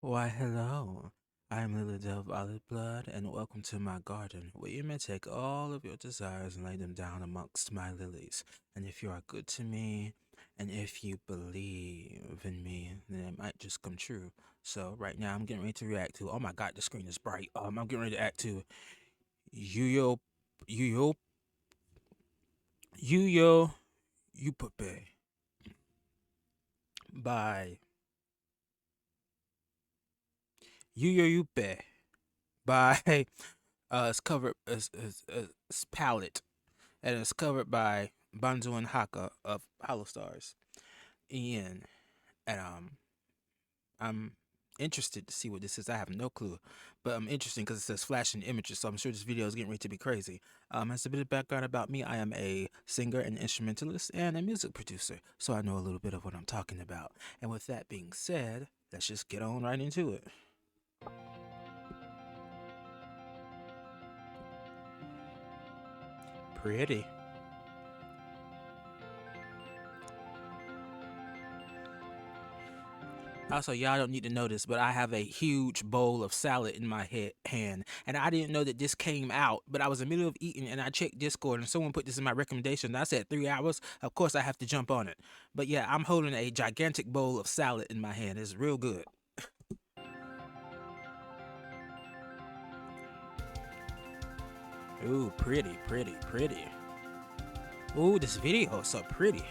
Why, hello. I am Liladale of Olive Blood, and welcome to my garden, where you may take all of your desires and lay them down amongst my lilies. And if you are good to me, and if you believe in me, then it might just come true. So right now, I'm getting ready to react to. Oh my God, the screen is bright. I'm getting ready to act to Yuyo, Yuyo, Yuyo, Yupape by Yuyo Yupe by it's covered it's Pallette, and it's covered by Banzoin Hakka of HOLOSTARS. Ian, and I'm interested to see what this is. I have no clue, but I'm interested because it says flashing images, so I'm sure this video is getting ready to be crazy. As a bit of background about me, I am a singer and instrumentalist and a music producer, so I know a little bit of what I'm talking about. And with that being said, let's just get on right into it. Pretty. Also, y'all don't need to know this, but I have a huge bowl of salad in my hand, and I didn't know that this came out. But I was in the middle of eating, and I checked Discord, and someone put this in my recommendation. I said 3 hours. Of course, I have to jump on it. But yeah, I'm holding a gigantic bowl of salad in my hand. It's real good. Ooh, pretty, pretty, pretty. Ooh, this video is so pretty.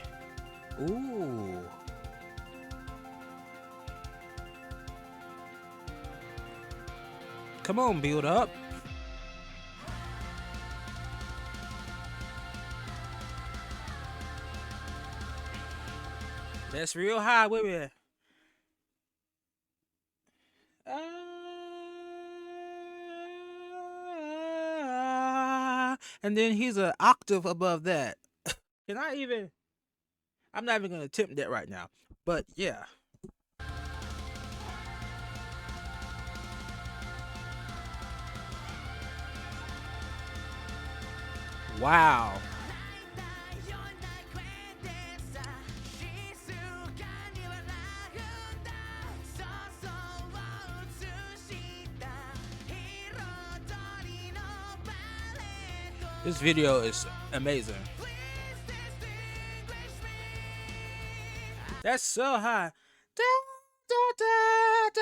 Ooh. Come on, build up. That's real high, wait a minute. And then he's an octave above that. Can I even? I'm not even gonna attempt that right now. But yeah. Wow. This video is amazing. That's so high. Da, da, da, da,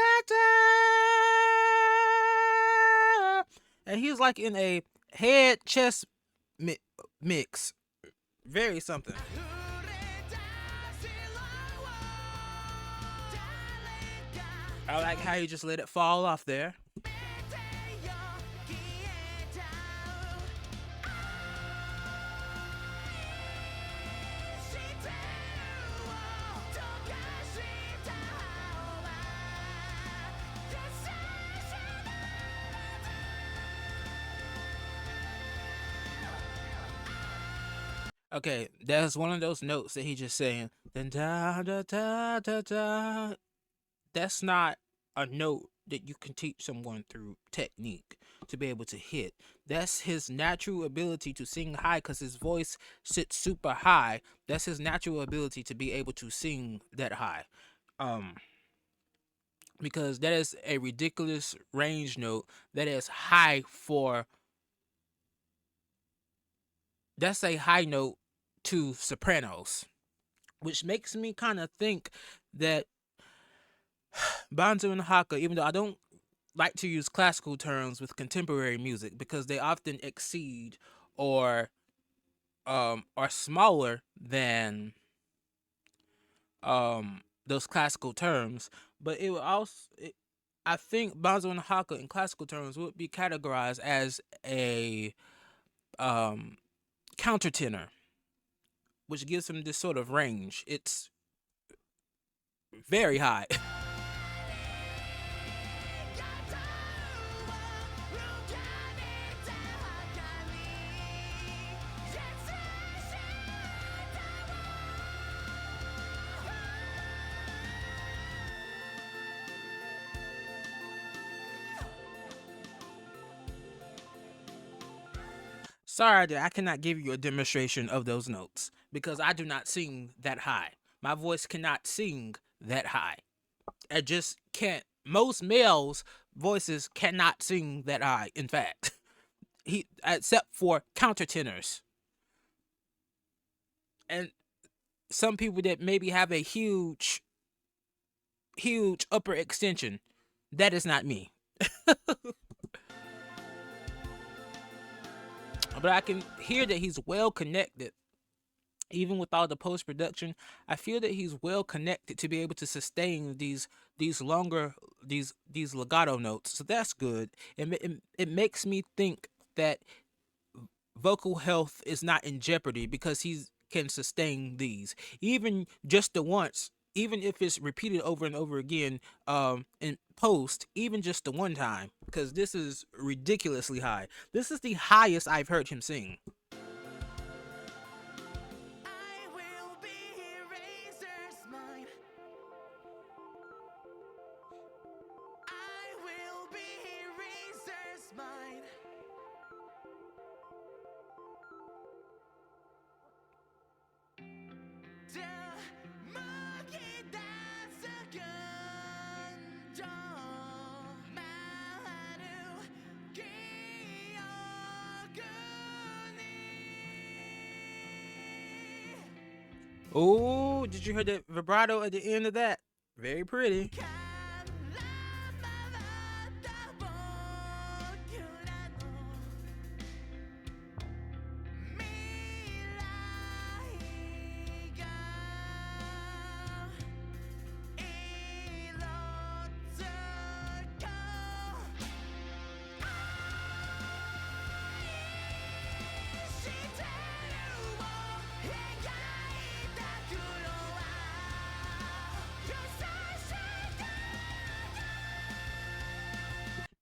da. And he's like in a head chest mix. Very something. I like how he just let it fall off there. Okay, that's one of those notes that he just saying. Da da da da da da. That's not a note that you can teach someone through technique to be able to hit. That's his natural ability to sing high because his voice sits super high. That's his natural ability to be able to sing that high. Because that is a ridiculous range note that is high for. That's a high note to sopranos, which makes me kind of think that Banzoin and Hakka, even though I don't like to use classical terms with contemporary music because they often exceed or are smaller than those classical terms, but it would also I think Banzoin and Hakka in classical terms would be categorized as a countertenor, which gives him this sort of range. It's very high. Sorry that I cannot give you a demonstration of those notes because I do not sing that high. My voice cannot sing that high. I just can't most males' voices cannot sing that high. In fact, he except for countertenors and some people that maybe have a huge upper extension. That is not me. But I can hear that he's well connected. Even with all the post production, I feel that he's well connected to be able to sustain these longer these legato notes. So that's good. It makes me think that vocal health is not in jeopardy because he can sustain these, even just the once, even if it's repeated over and over again in post, even just the one time, because this is ridiculously high. This is the highest I've heard him sing. I will be Razor's mine. I will be Razor's mine. Oh, did you hear that vibrato at the end of that? Very pretty.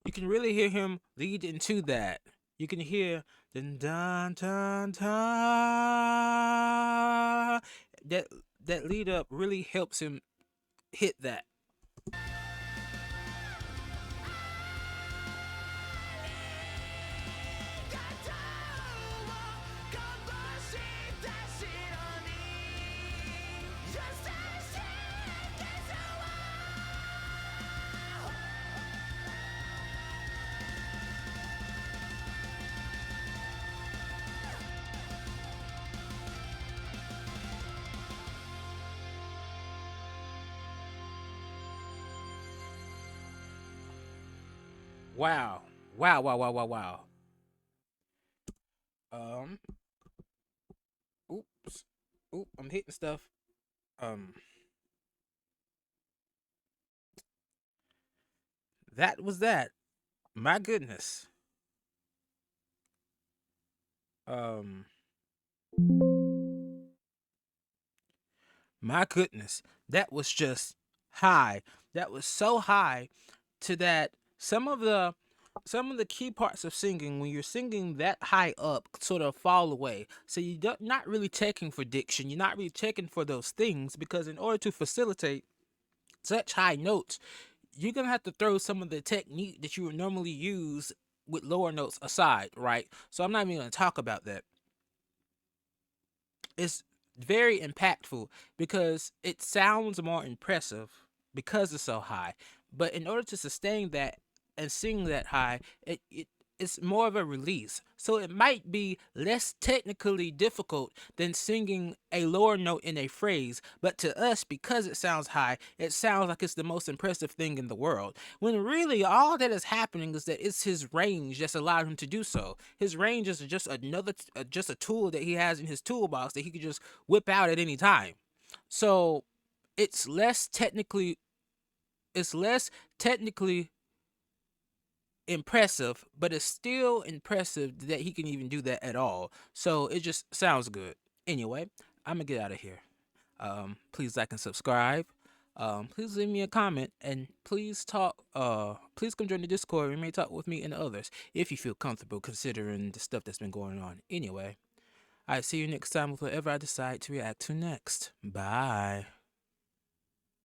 You can really hear him lead into that. You can hear dun dun dun dun. That lead up really helps him hit that. Wow. Wow, wow, wow, wow, wow. Um oops. Oop, I'm hitting stuff. Um that was that. My goodness. Um my goodness. That was just high. That was so high to that some of the key parts of singing when you're singing that high up sort of fall away. So you're not really checking for diction. You're not really checking for those things because in order to facilitate such high notes, you're gonna have to throw some of the technique that you would normally use with lower notes aside, right? So I'm not even gonna talk about that. It's very impactful because it sounds more impressive because it's so high. But in order to sustain that and sing that high, it's more of a release. So it might be less technically difficult than singing a lower note in a phrase, but to us, because it sounds high, it sounds like it's the most impressive thing in the world. When really all that is happening is that it's his range that's allowed him to do so. His range is just just a tool that he has in his toolbox that he could just whip out at any time. So it's less technically it's less technically impressive, but it's still impressive that he can even do that at all. So it just sounds good. Anyway, I'm gonna get out of here. Please like and subscribe. Please leave me a comment and please talk. Please come join the Discord. You may talk with me and others if you feel comfortable considering the stuff that's been going on. Anyway, I see you next time with whatever I decide to react to next. Bye.